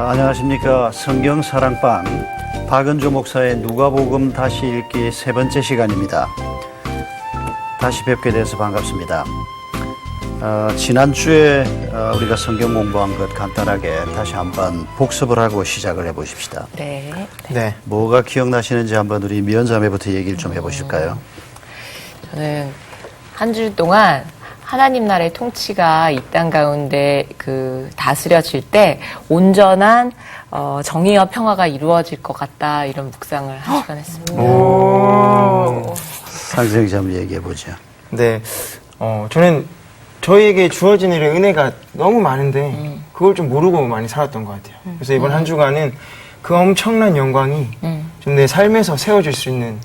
안녕하십니까. 성경 사랑방 박은조 목사의 누가복음 다시 읽기 세 번째 시간입니다. 다시 뵙게 돼서 반갑습니다. 지난주에 우리가 성경 공부한 것 간단하게 다시 한번 복습을 하고 시작을 해보십시다. 네. 뭐가 기억나시는지 한번 우리 미연자매부터 얘기를 좀 해보실까요? 저는 한 주 동안 하나님 나라의 통치가 이 땅 가운데 다스려질 때 온전한 정의와 평화가 이루어질 것 같다, 이런 묵상을 한 시간 했습니다. 상승이 좀 얘기해보죠. 네. 저는 저희에게 주어진 일의 은혜가 너무 많은데 그걸 좀 모르고 많이 살았던 것 같아요. 그래서 이번 한 주간은 그 엄청난 영광이 좀 내 삶에서 세워질 수 있는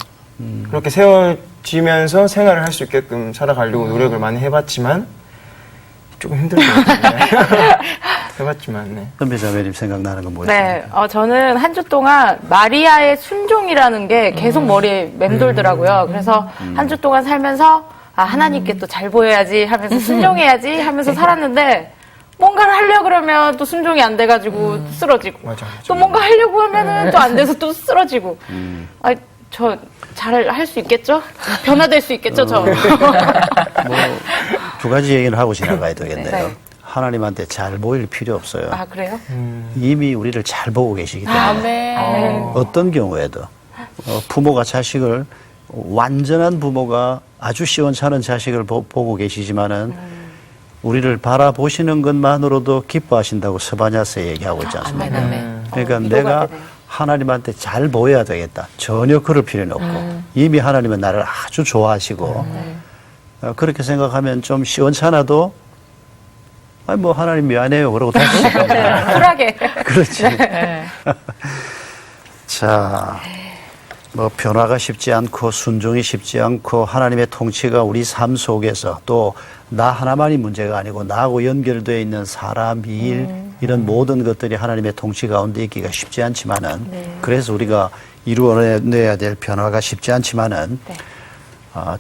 그렇게 세워지면서 생활을 할 수 있게끔 살아가려고 노력을 많이 해봤지만 조금 힘들었거든요. 해봤지만, 네. 선배자매님 생각나는 건 뭐였습니까? 네, 저는 한 주 동안 마리아의 순종이라는 게 계속 머리에 맴돌더라고요. 그래서 한 주 동안 살면서 하나님께 또 잘 보여야지 하면서 순종해야지 하면서 살았는데 뭔가를 하려고 그러면 또 순종이 안 돼가지고 또 쓰러지고 맞아. 또 뭔가 하려고 하면은 또 안 돼서 또 쓰러지고 저 잘 할 수 있겠죠? 변화될 수 있겠죠, 저? 두 가지 얘기를 하고 지나가야 되겠네요. 네. 하나님한테 잘 보일 필요 없어요. 아, 그래요? 이미 우리를 잘 보고 계시기 때문에 아멘. 어떤 경우에도 부모가 자식을 완전한 부모가 아주 시원찮은 자식을 보고 계시지만은 우리를 바라보시는 것만으로도 기뻐하신다고 스바냐서 얘기하고 있지 않습니까? 아멘. 그러니까 위로가 내가 되네요. 하나님한테 잘 보여야 되겠다. 전혀 그럴 필요는 없고 이미 하나님은 나를 아주 좋아하시고 그렇게 생각하면 좀 시원찮아도 뭐 하나님 미안해요 그러고 다시 시작합니다. 쿨하게. 그렇지. 자, 뭐 변화가 쉽지 않고 순종이 쉽지 않고 하나님의 통치가 우리 삶 속에서 또 나 하나만이 문제가 아니고 나하고 연결되어 있는 사람, 일 이런 모든 것들이 하나님의 통치 가운데 있기가 쉽지 않지만은 그래서 우리가 이루어내야 될 변화가 쉽지 않지만은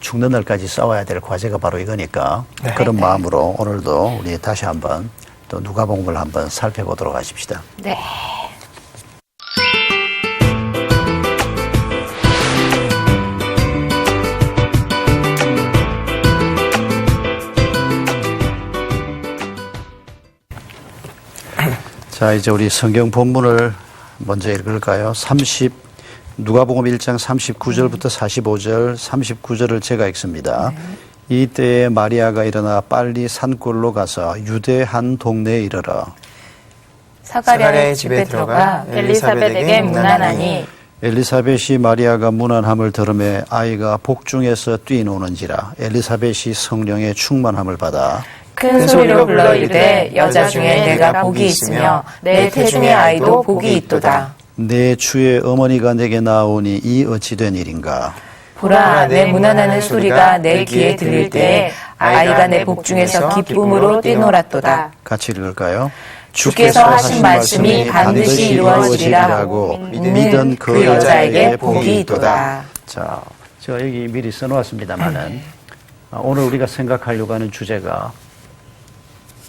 죽는 날까지 싸워야 될 과제가 바로 이거니까 그런 마음으로 오늘도 우리 다시 한번 또 누가복음을 한번 살펴보도록 하십시다. 네. 자, 이제 우리 성경 본문을 먼저 읽을까요? 누가복음 1장 39절부터 45절, 39절을 제가 읽습니다. 이때에 마리아가 일어나 빨리 산골로 가서 유대 한 동네에 이르러 사가랴의 집에 들어가 엘리사벳에게 문안하니 엘리사벳이 마리아가 문안함을 들으매 아이가 복중에서 뛰노는지라 엘리사벳이 성령의 충만함을 받아 큰 소리로 불러 이르되 여자 중에 내가 복이 있으며 내 태중의 아이도 복이 있도다. 내 주의 어머니가 내게 나오니 이 어찌 된 일인가? 보라, 내 문안하는 소리가 내 귀에 들릴 때에 아이가 내 복중에서 기쁨으로 뛰놀았도다. 같이 읽을까요? 주께서 하신 말씀이 반드시 이루어지리라고 믿는 그 여자에게 복이 있도다. 자, 제가 여기 미리 써놓았습니다만은 오늘 우리가 생각하려고 하는 주제가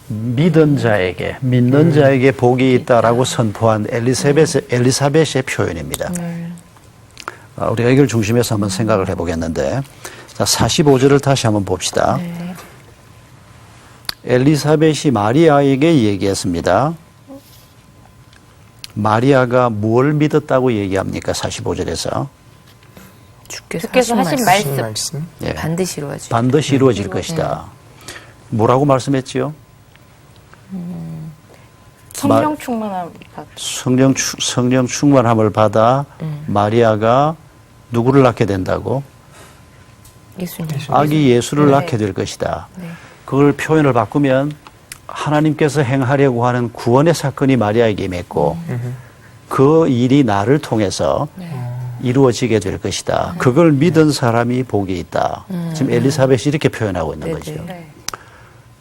믿는 자에게 복이 있다라고 선포한 엘리사벳의 표현입니다. 우리가 이걸 중심해서 한번 생각을 해보겠는데, 자, 45절을 다시 한번 봅시다. 엘리사벳이 마리아에게 얘기했습니다. 마리아가 뭘 믿었다고 얘기합니까? 45절에서. 주께서 하신 말씀. 예, 반드시 이루어질 반드시 이루어질 것이다. 뭐라고 말씀했지요? 성령 충만함 받. 성령 충만함을 받아 마리아가 누구를 낳게 된다고? 예수님. 아기 예수를 낳게 될 것이다. 그걸 표현을 바꾸면 하나님께서 행하려고 하는 구원의 사건이 마리아에게 임했고 그 일이 나를 통해서 이루어지게 될 것이다. 그걸 믿은 사람이 복이 있다. 지금 엘리사벳이 이렇게 표현하고 있는 거죠.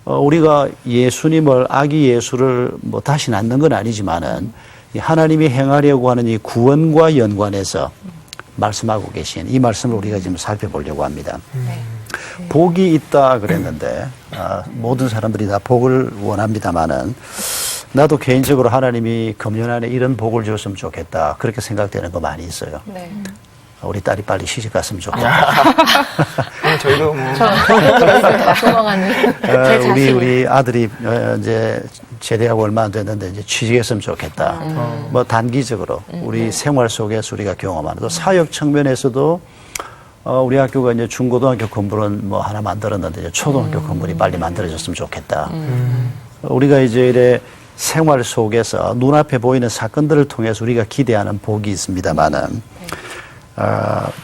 우리가 예수님을 아기 예수를 뭐 다시 낳는 건 아니지만은 하나님이 행하려고 하는 이 구원과 연관해서 말씀하고 계신 이 말씀을 우리가 지금 살펴보려고 합니다. 복이 있다 그랬는데 모든 사람들이 다 복을 원합니다마는 나도 개인적으로 하나님이 금년 안에 이런 복을 줬으면 좋겠다 그렇게 생각되는 거 많이 있어요. 네. 우리 딸이 빨리 시집 갔으면 좋겠다. 저희도 뭐 소망하는. 우리 아들이 이제 제대하고 얼마 안 됐는데 이제 취직했으면 좋겠다. 뭐 단기적으로 우리 생활 속에서 우리가 경험하는 또 사역 측면에서도 우리 학교가 이제 중고등학교 건물은 뭐 하나 만들었는데 이제 초등학교 건물이 빨리 만들어졌으면 좋겠다. 우리가 이제 이래 생활 속에서 눈앞에 보이는 사건들을 통해서 우리가 기대하는 복이 있습니다만은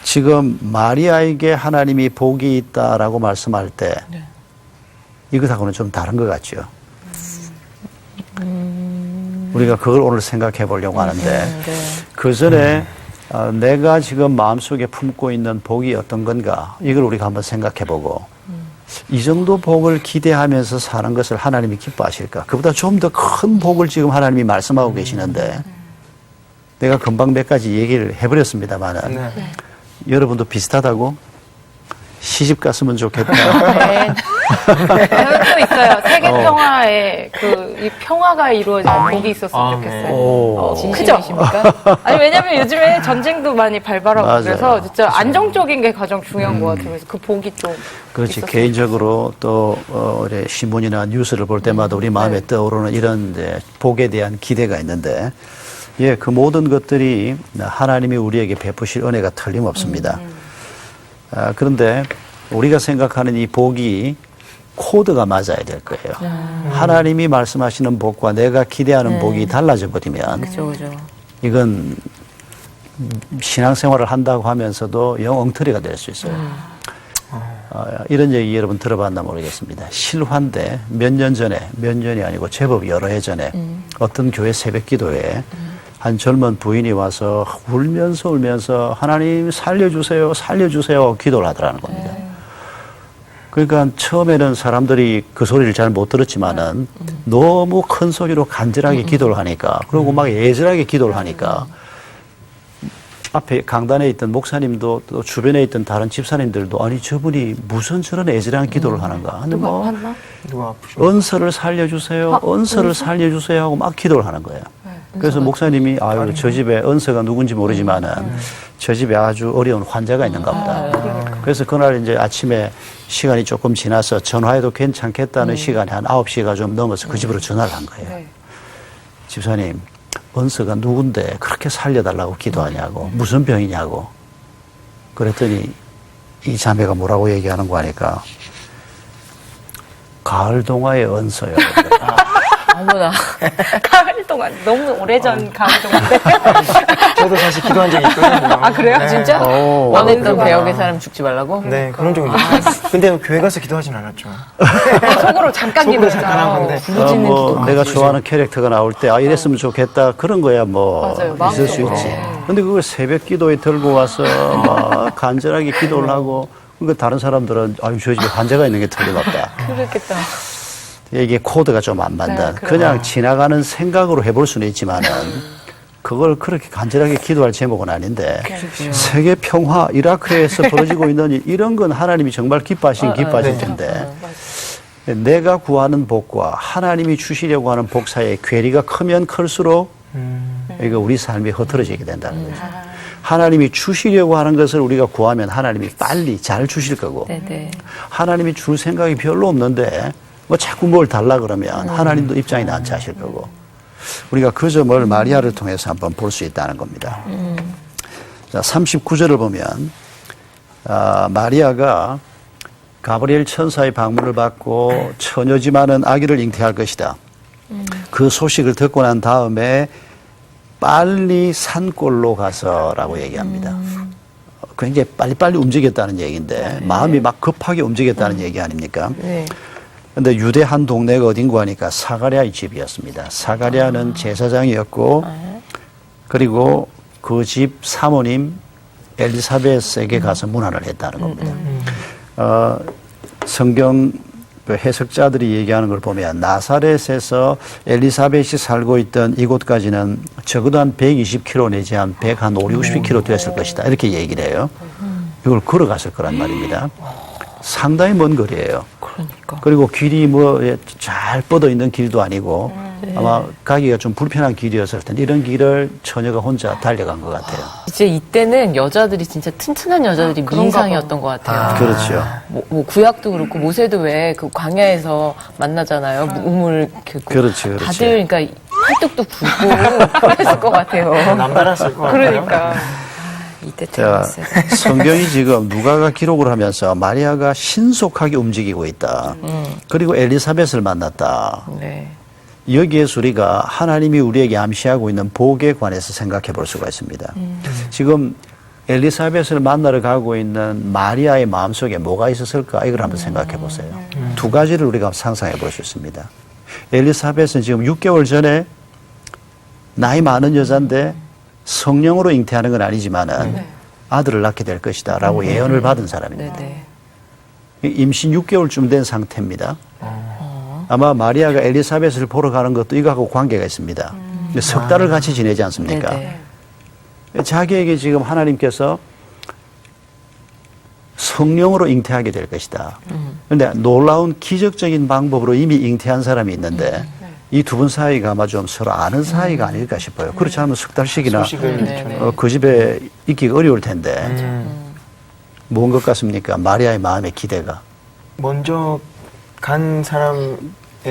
지금 마리아에게 하나님이 복이 있다라고 말씀할 때 이것하고는 좀 다른 것 같죠. 우리가 그걸 오늘 생각해 보려고 하는데 그 전에 내가 지금 마음속에 품고 있는 복이 어떤 건가 이걸 우리가 한번 생각해 보고 이 정도 복을 기대하면서 사는 것을 하나님이 기뻐하실까? 그보다 좀 더 큰 복을 지금 하나님이 말씀하고 계시는데 내가 금방 몇 가지 얘기를 해버렸습니다만은 여러분도 비슷하다고? 시집 갔으면 좋겠다. 네. 또 있어요. 세계 평화에 이 평화가 이루어지는 복이 있었으면 좋겠어요. 진심이십니까? 아니 왜냐면 요즘에 전쟁도 많이 발발하고 맞아요. 그래서 진짜 안정적인 게 가장 중요한 것 같아요. 그래서 그 복이 좀 그렇지. 있었으면 개인적으로 또 이래 신문이나 뉴스를 볼 때마다 우리 마음에 떠오르는 이런 이제 복에 대한 기대가 있는데 그 모든 것들이 하나님이 우리에게 베푸실 은혜가 틀림없습니다. 그런데 우리가 생각하는 이 복이 코드가 맞아야 될 거예요. 하나님이 말씀하시는 복과 내가 기대하는 복이 달라져 버리면 그죠. 이건 신앙생활을 한다고 하면서도 영 엉터리가 될 수 있어요. 이런 얘기 여러분 들어봤나 모르겠습니다. 실화인데 몇 년 전에, 몇 년이 아니고 제법 여러 해 전에 어떤 교회 새벽 기도에 한 젊은 부인이 와서 울면서 하나님 살려주세요 기도를 하더라는 겁니다. 그러니까 처음에는 사람들이 그 소리를 잘 못 들었지만은 너무 큰 소리로 간절하게 기도를 하니까 그리고 막 애절하게 기도를 하니까 앞에 강단에 있던 목사님도 또 주변에 있던 다른 집사님들도 아니 저분이 무슨 저런 애절한 기도를 하는가. 근데 누가 뭐 봤나? 누가 아프죠? 은서를 살려주세요. 은서를 살려주세요 하고 막 기도를 하는 거예요. 그래서 목사님이 아유 저 집에 은서가 누군지 모르지만은 저 집에 아주 어려운 환자가 있는가 보다. 그래서 그날 이제 아침에 시간이 조금 지나서 전화해도 괜찮겠다는 시간이 한 9시가 좀 넘어서 그 집으로 전화를 한 거예요. 집사님, 은서가 누군데 그렇게 살려달라고 기도하냐고 무슨 병이냐고. 그랬더니 이 자매가 뭐라고 얘기하는 거 아니까 가을 동화의 은서요. 어머나. 가을 동안 너무 오래전 가을 동안인데. 저도 사실 기도한 적이 있거든요. 아, 그래요? 네. 진짜? 원했던 배역의 사람 죽지 말라고? 네, 그런 적은 있어요. 근데 교회 가서 기도하진 않았죠. 속으로 잠깐 속으로 잠깐 한 건데. 뭐 내가 좋아하는 캐릭터가 나올 때 이랬으면 좋겠다 그런 거야 뭐 맞아요. 있을 수 있지. 근데 그걸 새벽 기도에 들고 와서 막 간절하게 기도를 하고 그러니까 다른 사람들은 아유 저 집에 환자가 있는 게 틀림없다. 그렇겠다. 이게 코드가 좀 안 맞는 네, 그냥 지나가는 생각으로 해볼 수는 있지만은 그걸 그렇게 간절하게 기도할 제목은 아닌데 세계 평화 이라크에서 벌어지고 있는 이런 건 하나님이 정말 기뻐하신 기뻐하실 텐데 내가 구하는 복과 하나님이 주시려고 하는 복 사이의 괴리가 크면 클수록 이거 우리 삶이 흐트러지게 된다는 거죠. 하나님이 주시려고 하는 것을 우리가 구하면 하나님이 빨리 잘 주실 거고 네네. 하나님이 줄 생각이 별로 없는데 뭐 자꾸 뭘 달라 그러면 하나님도 입장이 난처 하실 거고 우리가 그 점을 마리아를 통해서 한번 볼 수 있다는 겁니다. 자, 39절을 보면 마리아가 가브리엘 천사의 방문을 받고 처녀지만은 아기를 잉태할 것이다. 그 소식을 듣고 난 다음에 빨리 산골로 가서라고 얘기합니다. 굉장히 빨리빨리 움직였다는 얘기인데 마음이 막 급하게 움직였다는 얘기 아닙니까? 네. 근데 유대 한 동네가 어딘가 하니까 사가랴의 집이었습니다. 사가랴는 제사장이었고 그리고 그 집 사모님 엘리사벳에게 가서 문안을 했다는 겁니다. 성경 그 해석자들이 얘기하는 걸 보면 나사렛에서 엘리사벳이 살고 있던 이곳까지는 적어도 한 120km 내지 한 100, 한 50, 60km 됐을 것이다. 이렇게 얘기를 해요. 이걸 걸어갔을 거란 말입니다. 상당히 먼 거리예요. 그러니까. 그리고 길이 뭐 잘 뻗어 있는 길도 아니고 아마 가기가 좀 불편한 길이었을 텐데 이런 길을 처녀가 혼자 달려간 것 같아요. 이제 이때는 여자들이 진짜 튼튼한 여자들이 미인상이었던 것 같아요. 그렇죠. 뭐 구약도 그렇고 모세도 왜 그 광야에서 만나잖아요. 우물 그 그렇지, 그렇지. 다들 그러니까 팔뚝도 굵고 그랬을 것 같아요. 남달랐을 것 같아요. 그러니까 이때 자, 태어났어요. 성경이 지금 누가가 기록을 하면서 마리아가 신속하게 움직이고 있다. 그리고 엘리사벳을 만났다. 네. 여기에서 우리가 하나님이 우리에게 암시하고 있는 복에 관해서 생각해 볼 수가 있습니다. 지금 엘리사벳을 만나러 가고 있는 마리아의 마음속에 뭐가 있었을까? 이걸 한번 생각해 보세요. 두 가지를 우리가 상상해 볼 수 있습니다. 엘리사벳은 지금 6개월 전에 나이 많은 여자인데 성령으로 잉태하는 건 아니지만은 아들을 낳게 될 것이다 라고 예언을 받은 사람입니다. 네네. 임신 6개월쯤 된 상태입니다. 아마 마리아가 엘리사벳을 보러 가는 것도 이거하고 관계가 있습니다. 근데 석 달을 같이 지내지 않습니까? 네네. 자기에게 지금 하나님께서 성령으로 잉태하게 될 것이다. 그런데 놀라운 기적적인 방법으로 이미 잉태한 사람이 있는데 이 두 분 사이가 아마 좀 서로 아는 사이가 아닐까 싶어요. 그렇지 않으면 석 달씩이나 소식을 그 집에 있기가 어려울 텐데 뭔 것 같습니까? 마리아의 마음의 기대가. 먼저 간 사람에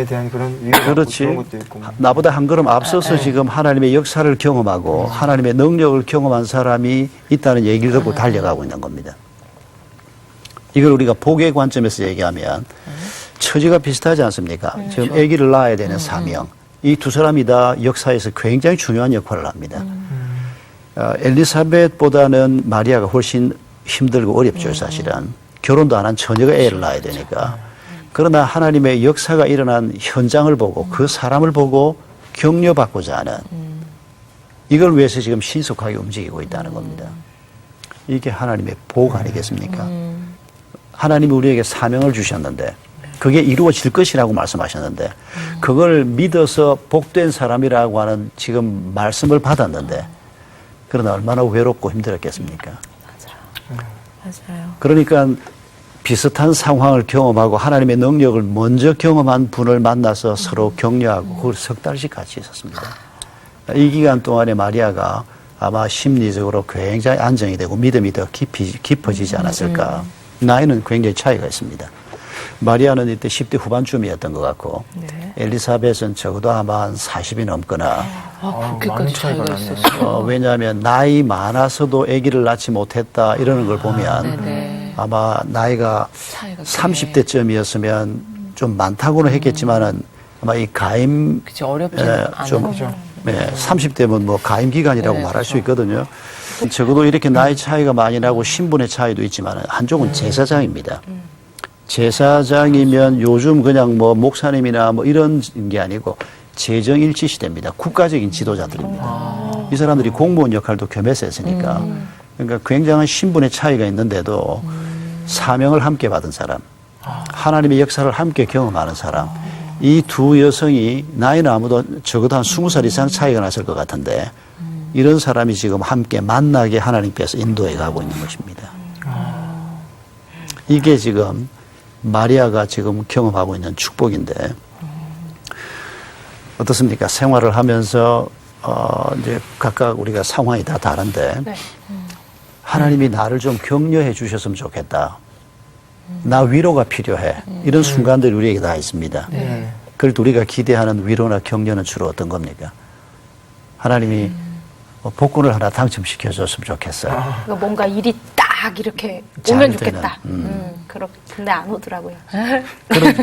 대한 그런 위로가 그렇지. 그런 것도 있고. 나보다 한 걸음 앞서서 지금 하나님의 역사를 경험하고 하나님의 능력을 경험한 사람이 있다는 얘기를 듣고 달려가고 있는 겁니다. 이걸 우리가 복의 관점에서 얘기하면 처지가 비슷하지 않습니까? 지금 아기를 낳아야 되는 사명. 이 두 사람이 다 역사에서 굉장히 중요한 역할을 합니다. 엘리사벳보다는 마리아가 훨씬 힘들고 어렵죠, 사실은. 결혼도 안 한 처녀가 애를 낳아야 되니까. 그러나 하나님의 역사가 일어난 현장을 보고 그 사람을 보고 격려받고자 하는 이걸 위해서 지금 신속하게 움직이고 있다는 겁니다. 이게 하나님의 복 아니겠습니까? 하나님이 우리에게 사명을 주셨는데 그게 이루어질 것이라고 말씀하셨는데 그걸 믿어서 복된 사람이라고 하는 지금 말씀을 받았는데 그러나 얼마나 외롭고 힘들었겠습니까? 맞아요. 그러니까 비슷한 상황을 경험하고 하나님의 능력을 먼저 경험한 분을 만나서 서로 격려하고 그걸 석 달씩 같이 있었습니다. 이 기간 동안에 마리아가 아마 심리적으로 굉장히 안정이 되고 믿음이 더 깊어지지 않았을까. 나이는 굉장히 차이가 있습니다. 마리아는 이때 10대 후반쯤이었던 것 같고 네. 엘리사벳은 적어도 아마 한 40이 넘거나 아, 그렇게까지 많은 차이가 차이가 있었어요. 왜냐하면 나이 많아서도 아기를 낳지 못했다 이러는 걸 보면 네네. 아마 나이가 차이가 30대쯤이었으면 좀 많다고는 했겠지만은 아마 이 가임 그치, 어렵지는 않아요. 좀 30대면 뭐 가임 기간이라고 네, 말할 수 있거든요. 적어도 이렇게 나이 차이가 많이 나고 신분의 차이도 있지만 한쪽은 제사장입니다. 제사장이면 요즘 그냥 뭐 목사님이나 뭐 이런 게 아니고 재정일치 시대입니다. 국가적인 지도자들입니다. 이 사람들이 공무원 역할도 겸해서 했으니까. 그러니까 굉장한 신분의 차이가 있는데도 사명을 함께 받은 사람, 하나님의 역사를 함께 경험하는 사람, 이 두 여성이 나이는 아무도 적어도 한 20살 이상 차이가 났을 것 같은데 이런 사람이 지금 함께 만나게 하나님께서 인도해 가고 있는 것입니다. 이게 지금 마리아가 지금 경험하고 있는 축복인데 어떻습니까? 생활을 하면서 이제 각각 우리가 상황이 다 다른데 네. 하나님이 나를 좀 격려해 주셨으면 좋겠다. 나 위로가 필요해. 이런 순간들이 우리에게 다 있습니다. 네. 그래도 우리가 기대하는 위로나 격려는 주로 어떤 겁니까? 하나님이 복권을 하나 당첨시켜 줬으면 좋겠어요. 그러니까 뭔가 일이 딱 이렇게 잘 오면 되는, 좋겠다. 근데 안 오더라고요.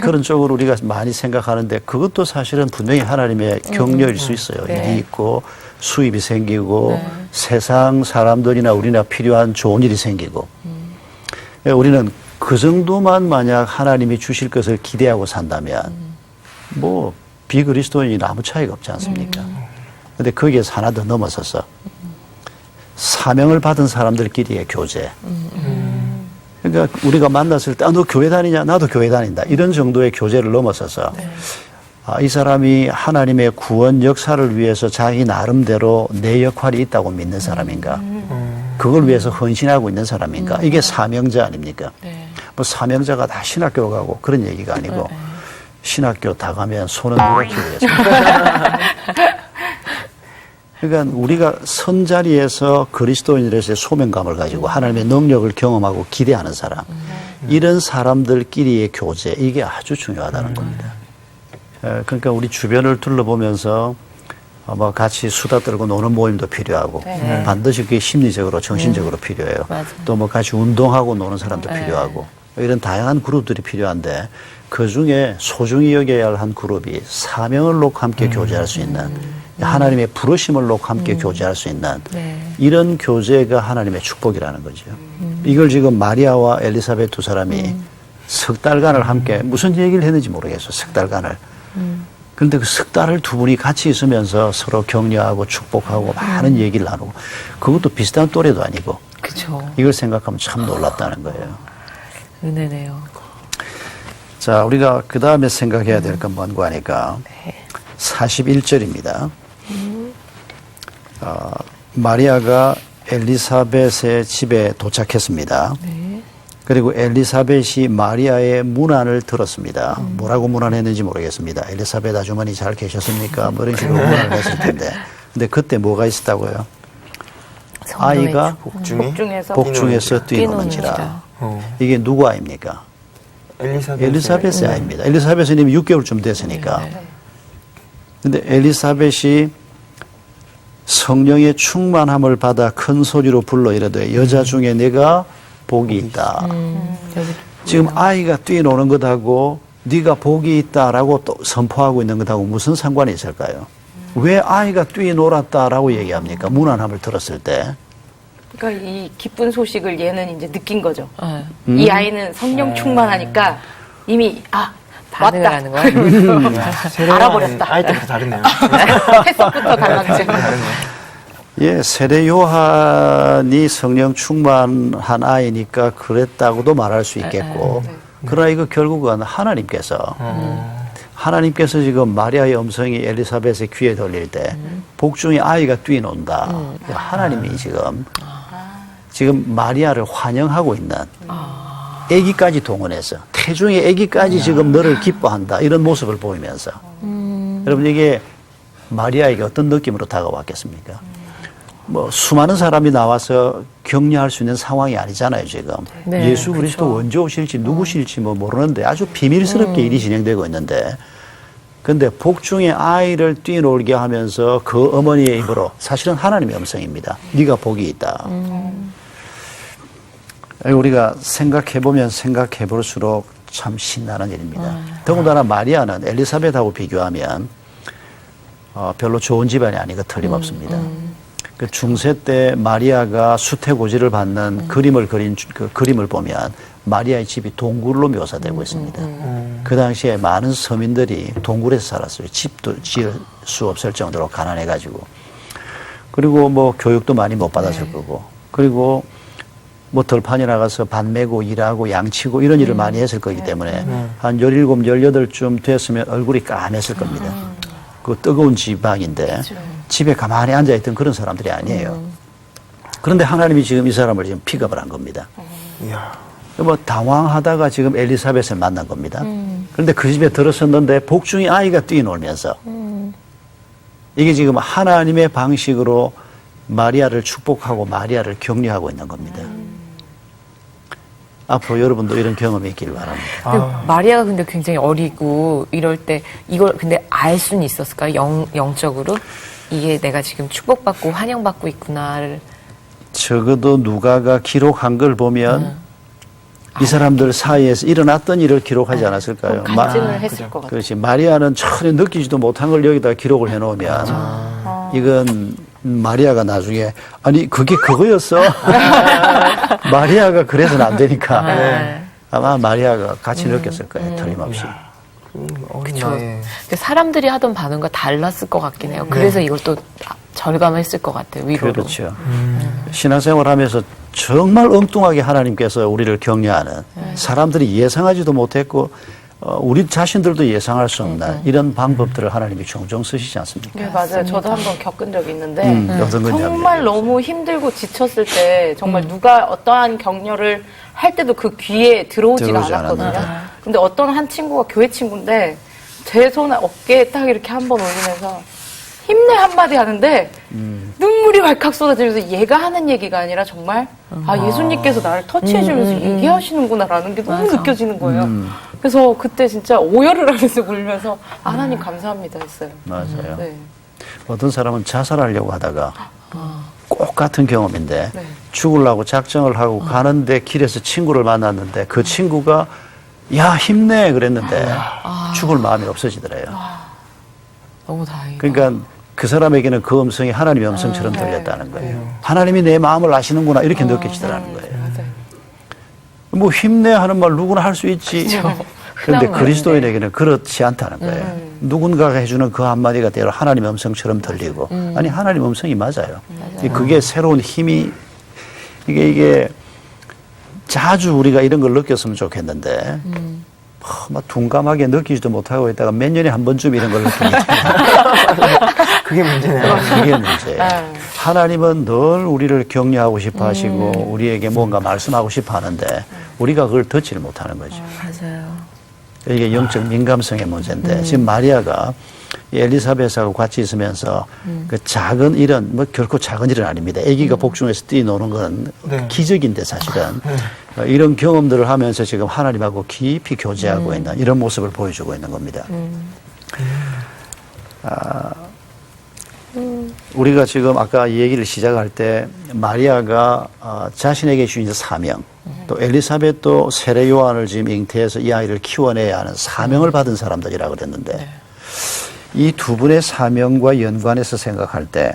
그런 쪽으로 우리가 많이 생각하는데 그것도 사실은 분명히 하나님의 격려일 수 있어요. 네. 일이 있고 수입이 생기고 세상 사람들이나 우리나 필요한 좋은 일이 생기고 우리는 그 정도만 만약 하나님이 주실 것을 기대하고 산다면 뭐 비그리스도인이 아무 차이가 없지 않습니까? 근데 거기에서 하나 더 넘어서서 사명을 받은 사람들끼리의 교제. 그러니까 우리가 만났을 때, 너 교회 다니냐? 나도 교회 다닌다. 이런 정도의 교제를 넘어서서 이 사람이 하나님의 구원 역사를 위해서 자기 나름대로 내 역할이 있다고 믿는 사람인가? 그걸 위해서 헌신하고 있는 사람인가? 이게 사명자 아닙니까? 네. 뭐 사명자가 다 신학교 가고 그런 얘기가 아니고 신학교 다 가면 소는 누가 키우겠습니까? 그러니까 우리가 선 자리에서 그리스도인으로서의 소명감을 가지고 하나님의 능력을 경험하고 기대하는 사람, 이런 사람들끼리의 교제, 이게 아주 중요하다는 겁니다. 그러니까 우리 주변을 둘러보면서 뭐 같이 수다 떨고 노는 모임도 필요하고 반드시 그게 심리적으로 정신적으로 필요해요. 또 뭐 같이 운동하고 노는 사람도 필요하고 이런 다양한 그룹들이 필요한데 그중에 소중히 여겨야 할 한 그룹이 사명을 놓고 함께 교제할 수 있는 하나님의 부르심을 놓고 함께 교제할 수 있는 이런 교제가 하나님의 축복이라는 거죠. 이걸 지금 마리아와 엘리사벳 두 사람이 석 달간을 함께 무슨 얘기를 했는지 모르겠어요. 석 달간을. 그런데 그 석 달을 두 분이 같이 있으면서 서로 격려하고 축복하고 많은 얘기를 나누고 그것도 비슷한 또래도 아니고 그쵸. 이걸 생각하면 참 놀랍다는 거예요. 은혜네요. 자, 우리가 그 다음에 생각해야 될 건 뭔가 하니까 41절입니다. 마리아가 엘리사벳의 집에 도착했습니다. 그리고 엘리사벳이 마리아의 문안을 들었습니다. 뭐라고 문안했는지 모르겠습니다. 엘리사벳 아주머니 잘 계셨습니까? 뭐 이런 식으로 문안을 했을 텐데. 근데 그때 뭐가 있었다고요? 아이가 복중에서 뛰노는지라. 이게 누구 아입니까? 엘리사벳의 아입니다. 엘리사벳은 이미 6개월쯤 됐으니까. 근데 엘리사벳이 성령의 충만함을 받아 큰 소리로 불러 이르되 여자 중에 내가 복이 있다. 지금 아이가 뛰노는 것하고 네가 복이 있다라고 또 선포하고 있는 것하고 무슨 상관이 있을까요? 왜 아이가 뛰놀았다라고 얘기합니까? 문안함을 들었을 때. 그러니까 이 기쁜 소식을 얘는 이제 느낀 거죠. 이 아이는 성령 충만하니까 이미 반응을 왔다. 하는 거야. 알아버렸다. 아이 때부터 다르네요. 해석부터 달랐죠. 예, 세례 요한이 성령 충만한 아이니까 그랬다고도 말할 수 있겠고, 그러나 이거 결국은 하나님께서 지금 마리아의 음성이 엘리사벳의 귀에 들릴 때 복중에 아이가 뛰논다. 하나님이 지금 마리아를 환영하고 있는 아기까지 동원해서 태중의 아기까지 지금 너를 기뻐한다 이런 모습을 보이면서 여러분 이게 마리아에게 어떤 느낌으로 다가왔겠습니까? 뭐 수많은 사람이 나와서 격려할 수 있는 상황이 아니잖아요 지금. 네, 예수 그리스도 언제 오실지 누구실지 뭐 모르는데 아주 비밀스럽게 일이 진행되고 있는데 근데 복중에 아이를 뛰놀게 하면서 그 어머니의 입으로 사실은 하나님의 음성입니다. 네가 복이 있다. 우리가 생각해보면 생각해볼수록 참 신나는 일입니다. 더군다나 마리아는 엘리사벳하고 비교하면 별로 좋은 집안이 아닌 것 틀림없습니다. 그 중세 때 마리아가 수태고지를 받는 그림을 그린 그 그림을 보면 마리아의 집이 동굴로 묘사되고 있습니다. 그 당시에 많은 서민들이 동굴에서 살았어요. 집도 지을 수 없을 정도로 가난해가지고. 그리고 뭐 교육도 많이 못 받았을 거고. 그리고 뭐 들판에 나가서 밭 메고 일하고 양치고 이런 일을 많이 했을 거기 때문에 한 17, 18쯤 됐으면 얼굴이 까맸을 겁니다. 그 뜨거운 지방인데 집에 가만히 앉아있던 그런 사람들이 아니에요. 그런데 하나님이 지금 이 사람을 지금 픽업을 한 겁니다. 뭐 당황하다가 지금 엘리사벳을 만난 겁니다. 그런데 그 집에 들어섰는데 복중이 아이가 뛰놀면서 이게 지금 하나님의 방식으로 마리아를 축복하고 마리아를 격려하고 있는 겁니다. 앞으로 여러분도 이런 경험이 있길 바랍니다. 마리아가 근데 굉장히 어리고 이럴 때 이걸 근데 알 수는 있었을까요? 영적으로? 이게 내가 지금 축복받고 환영받고 있구나를. 적어도 누가가 기록한 걸 보면 이 사람들 사이에서 일어났던 일을 기록하지 않았을까요? 간증을 했을 것 같아요. 그렇지. 마리아는 전혀 느끼지도 못한 걸 여기다 기록을 해놓으면 이건 마리아가 나중에 아니 그게 그거였어? 마리아가 그래서는 안 되니까 아마 마리아가 같이 느꼈을 거예요. 틀림없이. 그렇죠. 사람들이 하던 반응과 달랐을 것 같긴 해요. 그래서 이걸 또 절감했을 것 같아요. 위로로. 그렇죠. 신앙생활 하면서 정말 엉뚱하게 하나님께서 우리를 격려하는 사람들이 예상하지도 못했고 우리 자신들도 예상할 수 없는 이런 방법들을 하나님이 종종 쓰시지 않습니까? 네, 맞아요. 저도 한번 겪은 적이 있는데 어떤 건지 정말 한번 너무 힘들고 지쳤을 때 정말 누가 어떠한 격려를 할 때도 그 귀에 들어오지가 들어오지 않았거든요. 않았는데. 근데 어떤 한 친구가 교회 친구인데 제 손에 어깨에 딱 이렇게 한 번 올리면서 힘내 한마디 하는데 눈물이 왈칵 쏟아지면서 얘가 하는 얘기가 아니라 정말 예수님께서 나를 터치해주면서 얘기하시는구나라는 게 너무 느껴지는 거예요. 그래서 그때 진짜 오열을 하면서 울면서 하나님 감사합니다 했어요. 맞아요. 네. 어떤 사람은 자살하려고 하다가 꼭 같은 경험인데 네. 죽으려고 작정을 하고 가는데 길에서 친구를 만났는데 그 친구가 야 힘내 그랬는데 죽을 마음이 없어지더래요. 너무 다행이다. 그러니까 그 사람에게는 그 음성이 하나님의 음성처럼 들렸다는 거예요. 하나님이 내 마음을 아시는구나 이렇게 느껴지더라는 거예요. 맞아요. 뭐 힘내 하는 말 누구나 할 수 있지. 그런데 흔한 그리스도인에게는 그렇지 않다는 거예요. 누군가가 해주는 그 한마디가 때로 하나님의 음성처럼 들리고 아니 하나님의 음성이 맞아요. 그게 새로운 힘이 이게 자주 우리가 이런 걸 느꼈으면 좋겠는데 막 둔감하게 느끼지도 못하고 있다가 몇 년에 한 번쯤 이런 걸 느낍니다. 그게 문제네요. 그게 문제예요. 하나님은 늘 우리를 격려하고 싶어 하시고 우리에게 뭔가 말씀하고 싶어 하는데 우리가 그걸 듣지를 못하는 거죠. 맞아요. 이게 영적 민감성의 문제인데 지금 마리아가 이 엘리사벳하고 같이 있으면서 그 작은 일은 뭐 결코 작은 일은 아닙니다. 아기가 복중에서 뛰노는 건 네. 기적인데 사실은 이런 경험들을 하면서 지금 하나님하고 깊이 교제하고 있는 이런 모습을 보여주고 있는 겁니다. 우리가 지금 아까 이 얘기를 시작할 때 마리아가 자신에게 주신 사명 또 엘리사벳도 세례 요한을 지금 잉태해서 이 아이를 키워내야 하는 사명을 받은 사람들이라고 그랬는데 이 두 분의 사명과 연관해서 생각할 때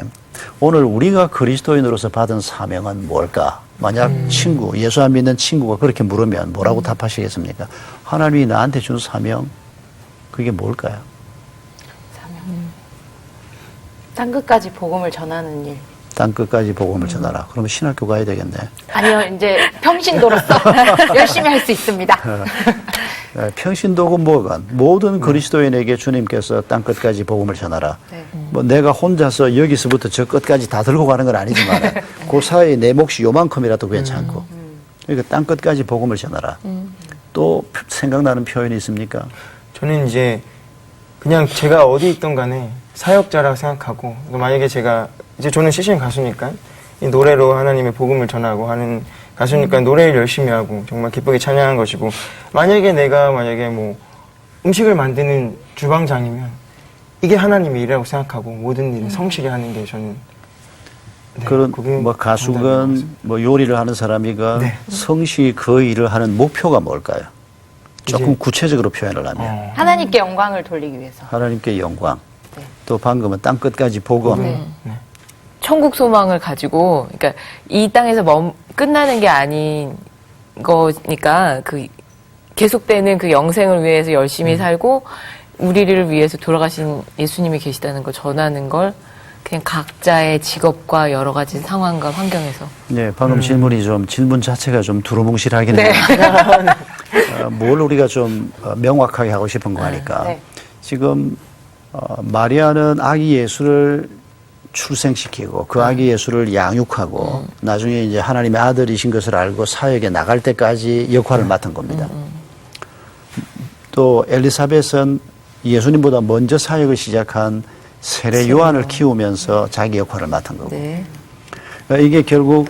오늘 우리가 그리스도인으로서 받은 사명은 뭘까? 만약 친구, 예수 안 믿는 친구가 그렇게 물으면 뭐라고 답하시겠습니까? 하나님이 나한테 준 사명 그게 뭘까요? 땅끝까지 복음을 전하는 일. 땅끝까지 복음을 전하라. 그러면 신학교 가야 되겠네. 아니요, 이제 평신도로서 열심히 할 수 있습니다. 평신도고 뭐건 모든 그리스도인에게 주님께서 땅끝까지 복음을 전하라. 네. 뭐 내가 혼자서 여기서부터 저 끝까지 다 들고 가는 건 아니지만 그 사이에 내 몫이 요만큼이라도 괜찮고 그러니까 땅끝까지 복음을 전하라. 또 생각나는 표현이 있습니까? 저는 이제 그냥 제가 어디 있던 간에 사역자라고 생각하고 만약에 제가 이제 저는 CCM 가수니까 이 노래로 하나님의 복음을 전하고 하는 가수니까 노래를 열심히 하고 정말 기쁘게 찬양한 것이고 만약에 내가 뭐 음식을 만드는 주방장이면 이게 하나님의 일이라고 생각하고 모든 일을 성실히 하는 게 저는 그런 그게 뭐 정답인 것 가수건 같습니다. 뭐 요리를 하는 사람이건 네. 성실히 그 일을 하는 목표가 뭘까요? 조금 이제- 구체적으로 표현을 하면 하나님께 영광을 돌리기 위해서. 하나님께 영광 네. 또 방금은 땅끝까지 복음 네. 천국 소망을 가지고, 그러니까 이 땅에서 끝나는 게 아닌 거니까 그 계속되는 그 영생을 위해서 열심히 살고 우리를 위해서 돌아가신 예수님이 계시다는 걸 전하는 걸 그냥 각자의 직업과 여러 가지 상황과 환경에서. 네, 방금 질문 자체가 좀 두루뭉실하긴 네. 해요. 뭘 우리가 좀 명확하게 하고 싶은 거 하니까 네. 지금 마리아는 아기 예수를 출생시키고 그 아기 예수를 양육하고 나중에 이제 하나님의 아들이신 것을 알고 사역에 나갈 때까지 역할을 맡은 겁니다. 또 엘리사벳은 예수님보다 먼저 사역을 시작한 세례 요한을 키우면서 자기 역할을 맡은 거고 네. 그러니까 이게 결국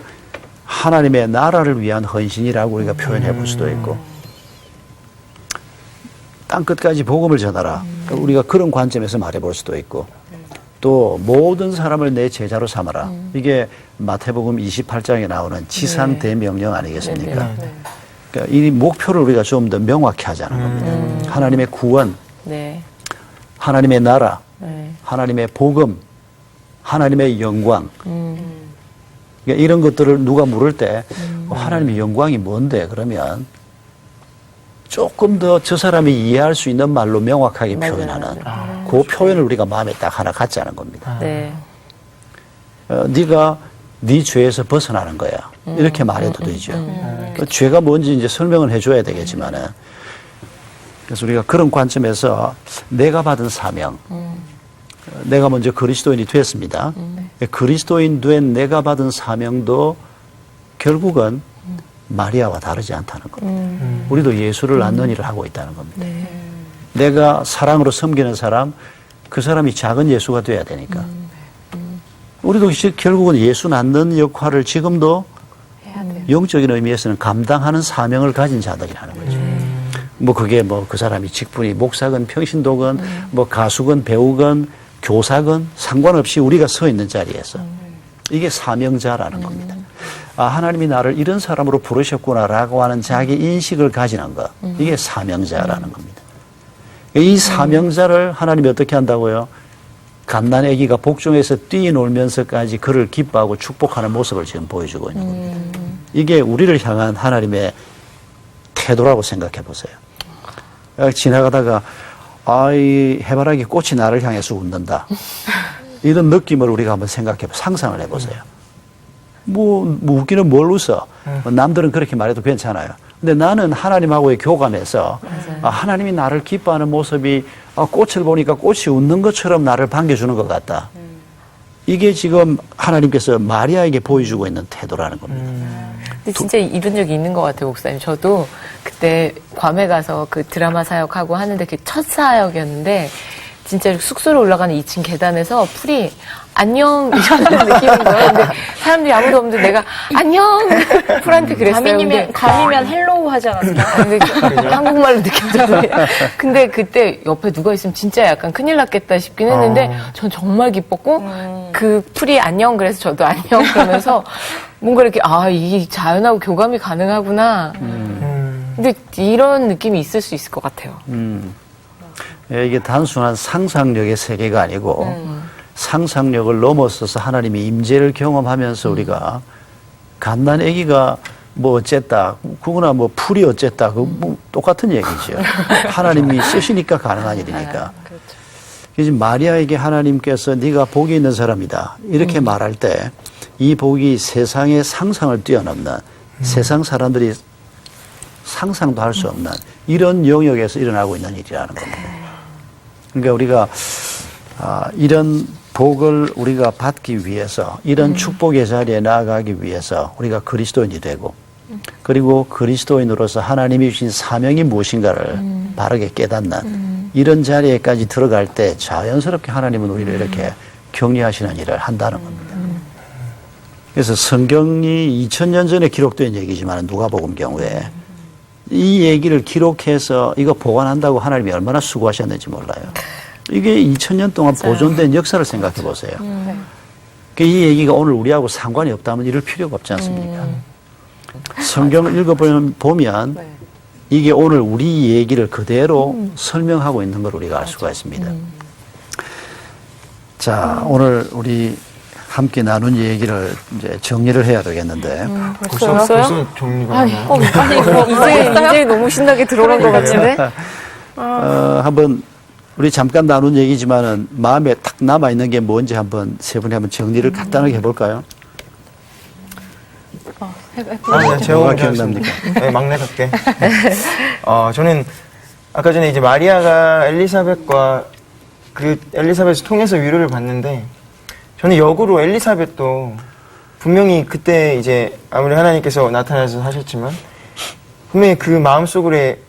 하나님의 나라를 위한 헌신이라고 우리가 표현해 볼 수도 있고 땅끝까지 복음을 전하라. 그러니까 우리가 그런 관점에서 말해 볼 수도 있고 또 모든 사람을 내 제자로 삼아라. 이게 마태복음 28장에 나오는 지상 대명령 아니겠습니까? 네. 그러니까 이 목표를 우리가 좀 더 명확히 하자는 겁니다. 하나님의 구원, 네. 하나님의 나라, 네. 하나님의 복음, 하나님의 영광. 그러니까 이런 것들을 누가 물을 때 하나님의 영광이 뭔데? 그러면 조금 더 저 사람이 이해할 수 있는 말로 명확하게 표현하는 그 표현을 우리가 마음에 딱 하나 갖자는 겁니다. 네. 네가 네 죄에서 벗어나는 거야. 이렇게 말해도 되죠. 그 죄가 뭔지 이제 설명을 해줘야 되겠지만은 그래서 우리가 그런 관점에서 내가 받은 사명, 내가 먼저 그리스도인이 됐습니다. 그리스도인 된 내가 받은 사명도 결국은 마리아와 다르지 않다는 겁니다. 우리도 예수를 낳는 일을 하고 있다는 겁니다. 내가 사랑으로 섬기는 사람, 그 사람이 작은 예수가 돼야 되니까. 우리도 결국은 예수 낳는 역할을 지금도 영적인 의미에서는 감당하는 사명을 가진 자들이라는 거죠. 뭐 그게 뭐 그 사람이 직분이 목사건 평신도건 뭐 가수건 배우건 교사건 상관없이 우리가 서 있는 자리에서 이게 사명자라는 겁니다. 아, 하나님이 나를 이런 사람으로 부르셨구나라고 하는 자기 인식을 가지는 것. 이게 사명자라는 겁니다. 이 사명자를 하나님이 어떻게 한다고요? 갓난 아기가 복중에서 뛰놀면서까지 그를 기뻐하고 축복하는 모습을 지금 보여주고 있는 겁니다. 이게 우리를 향한 하나님의 태도라고 생각해 보세요. 지나가다가 이 해바라기 꽃이 나를 향해서 웃는다. 이런 느낌을 우리가 한번 상상을 해보세요. 뭐 웃기는 뭘 웃어? 남들은 그렇게 말해도 괜찮아요. 근데 나는 하나님하고의 교감에서 하나님이 나를 기뻐하는 모습이 꽃을 보니까 꽃이 웃는 것처럼 나를 반겨주는 것 같다. 이게 지금 하나님께서 마리아에게 보여주고 있는 태도라는 겁니다. 근데 진짜 이런 적이 있는 것 같아요, 목사님. 저도 그때 괌에 가서 그 드라마 사역하고 하는데 그게 첫 사역이었는데 진짜 숙소로 올라가는 2층 계단에서 풀이 안녕 이러는 느낌인 거예요. 근데 사람들이 아무도 없는데 내가 안녕 풀한테 그랬어요. 감이면 헬로우 하지 않았어요? 근데 한국말로 느껴져요. 근데 그때 옆에 누가 있으면 진짜 약간 큰일 났겠다 싶긴 했는데 전 정말 기뻤고 그 풀이 안녕 그래서 저도 안녕 그러면서 뭔가 이렇게 이 자연하고 교감이 가능하구나. 근데 이런 느낌이 있을 수 있을 것 같아요. 이게 단순한 상상력의 세계가 아니고 상상력을 넘어서서 하나님의 임재를 경험하면서 우리가 갓난 아기가 뭐 어쨌다, 그거나 뭐 풀이 어쨌다, 그 뭐 똑같은 얘기죠. 하나님이 쓰시니까 가능한 일이니까. 그래서 마리아에게 하나님께서 네가 복이 있는 사람이다 이렇게 말할 때 이 복이 세상의 상상을 뛰어넘는 세상 사람들이 상상도 할 수 없는 이런 영역에서 일어나고 있는 일이라는 겁니다. 그러니까 우리가 이런 복을 우리가 받기 위해서 이런 축복의 자리에 나아가기 위해서 우리가 그리스도인이 되고 그리고 그리스도인으로서 하나님이 주신 사명이 무엇인가를 바르게 깨닫는 이런 자리에까지 들어갈 때 자연스럽게 하나님은 우리를 이렇게 격려하시는 일을 한다는 겁니다. 그래서 성경이 2000년 전에 기록된 얘기지만 누가복음 경우에 이 얘기를 기록해서 이거 보관한다고 하나님이 얼마나 수고하셨는지 몰라요. 이게 2000년 동안 보존된 역사를 생각해 보세요. 이 얘기가 오늘 우리하고 상관이 없다면 이럴 필요가 없지 않습니까? 성경을 읽어보면 이게 오늘 우리 얘기를 그대로 설명하고 있는 걸 우리가 알 수가 있습니다. 자, 오늘 우리 함께 나눈 얘기를 이제 정리를 해야 되겠는데. 벌써 정리가 이제 너무 신나게 들어간 것 같은데? 한번 우리 잠깐 나눈 얘기지만은 마음에 탁 남아있는 게 뭔지 한번 세 분이 한번 정리를 간단하게 해볼까요? 제가 기억납니까? 네, 막내답게. 저는 아까 전에 이제 마리아가 엘리사벳과 그 엘리사벳을 통해서 위로를 받는데 저는 역으로 엘리사벳도 분명히 그때 이제 아무리 하나님께서 나타나서 하셨지만 분명히 그 마음속에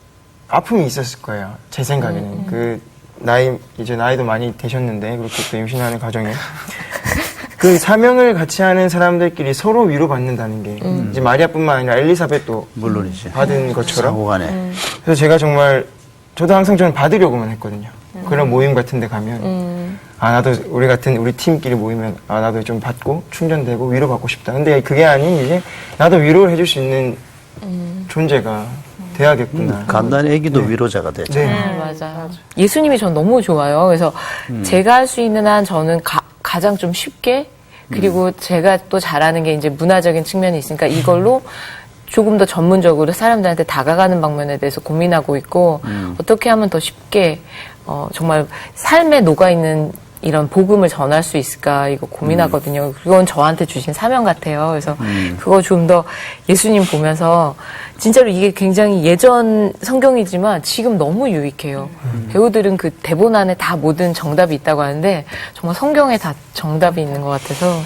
아픔이 있었을 거예요. 제 생각에는. 그 이제 나이도 많이 되셨는데 그렇게 또 임신하는 과정에 그 사명을 같이 하는 사람들끼리 서로 위로받는다는 게 이제 마리아뿐만 아니라 엘리사벳도 물론이지. 받은 것처럼. 상호간에. 그래서 제가 정말 저도 항상 저는 받으려고만 했거든요. 그런 모임 같은 데 가면 나도 우리 팀끼리 모이면 나도 좀 받고 충전되고 위로받고 싶다. 근데 그게 아닌 이제 나도 위로를 해줄 수 있는 존재가 돼야겠구나. 갓난 아기도 위로자가 되죠. 네. 맞아. 예수님이 전 너무 좋아요. 그래서 제가 할 수 있는 한 저는 가장 좀 쉽게 그리고 제가 또 잘하는 게 이제 문화적인 측면이 있으니까 이걸로 조금 더 전문적으로 사람들한테 다가가는 방면에 대해서 고민하고 있고 어떻게 하면 더 쉽게 정말 삶에 녹아있는 이런 복음을 전할 수 있을까 이거 고민하거든요. 그건 저한테 주신 사명 같아요. 그래서 그거 좀 더 예수님 보면서 진짜로 이게 굉장히 예전 성경이지만 지금 너무 유익해요. 배우들은 그 대본 안에 다 모든 정답이 있다고 하는데 정말 성경에 다 정답이 있는 것 같아서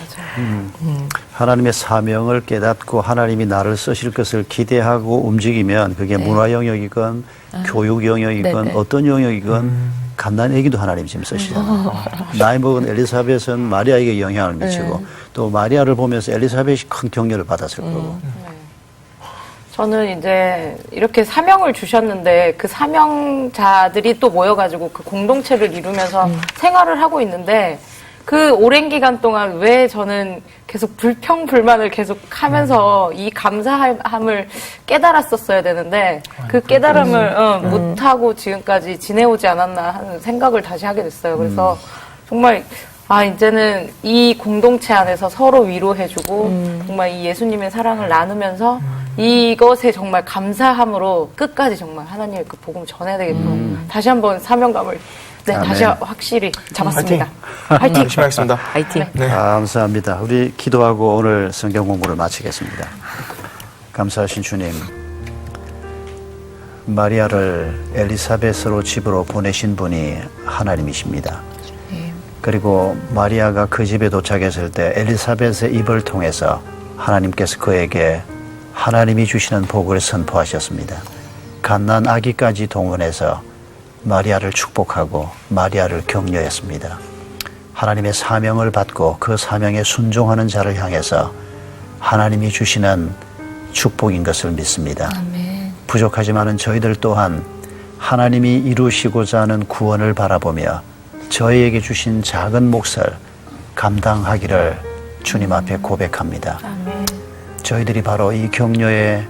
하나님의 사명을 깨닫고 하나님이 나를 쓰실 것을 기대하고 움직이면 그게 문화 영역이건 교육 영역이건 네네. 어떤 영역이건 갓난 애기도 하나님 지금 쓰시잖아요. 나이 먹은 엘리사벳은 마리아에게 영향을 미치고 또 마리아를 보면서 엘리사벳이 큰 격려를 받았을 거고. 저는 이제 이렇게 사명을 주셨는데 그 사명자들이 또 모여가지고 그 공동체를 이루면서 생활을 하고 있는데 그 오랜 기간 동안 왜 저는 계속 불평불만을 계속 하면서 이 감사함을 깨달았었어야 되는데 그 깨달음을 못하고 지금까지 지내오지 않았나 하는 생각을 다시 하게 됐어요. 그래서 정말 이제는 이 공동체 안에서 서로 위로해주고 정말 이 예수님의 사랑을 나누면서 이것에 정말 감사함으로 끝까지 정말 하나님의 그 복음 전해야 되겠구나. 다시 한번 사명감을 다시 아멘. 확실히 잡았습니다. 화이팅! 열심히 하겠습니다. 화이팅! 네. 감사합니다. 우리 기도하고 오늘 성경 공부를 마치겠습니다. 감사하신 주님, 마리아를 엘리사벳으로 집으로 보내신 분이 하나님이십니다. 그리고 마리아가 그 집에 도착했을 때 엘리사벳의 입을 통해서 하나님께서 그에게 하나님이 주시는 복을 선포하셨습니다. 갓난 아기까지 동원해서 마리아를 축복하고 마리아를 격려했습니다. 하나님의 사명을 받고 그 사명에 순종하는 자를 향해서 하나님이 주시는 축복인 것을 믿습니다. 부족하지만은 저희들 또한 하나님이 이루시고자 하는 구원을 바라보며 저희에게 주신 작은 몫을 감당하기를 주님 앞에 고백합니다. 저희들이 바로 이 격려의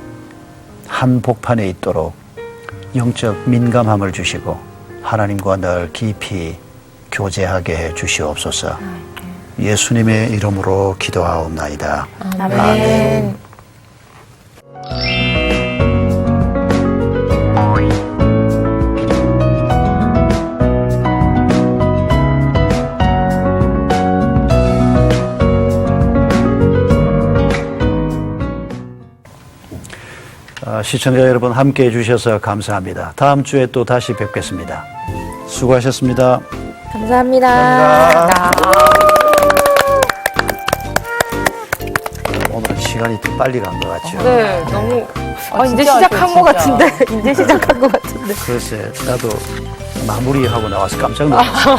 한 복판에 있도록 영적 민감함을 주시고 하나님과 늘 깊이 교제하게 해 주시옵소서. 예수님의 이름으로 기도하옵나이다. 아멘. 시청자 여러분 함께해 주셔서 감사합니다. 다음 주에 또 다시 뵙겠습니다. 수고하셨습니다. 감사합니다. 오늘 시간이 좀 빨리 간 것 같죠? 네, 너무 이제 진짜 시작한 아쉬워요, 것 진짜. 같은데 이제 시작한 것 같은데. 글쎄, 나도 마무리하고 나와서 깜짝 놀랐어요.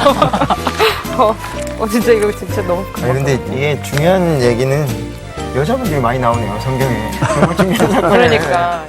진짜 이거 진짜 너무 근데 이게 중요한 얘기는 여자분들이 많이 나오네요, 성경에. 너무 중요한 사건이에요. 그러니까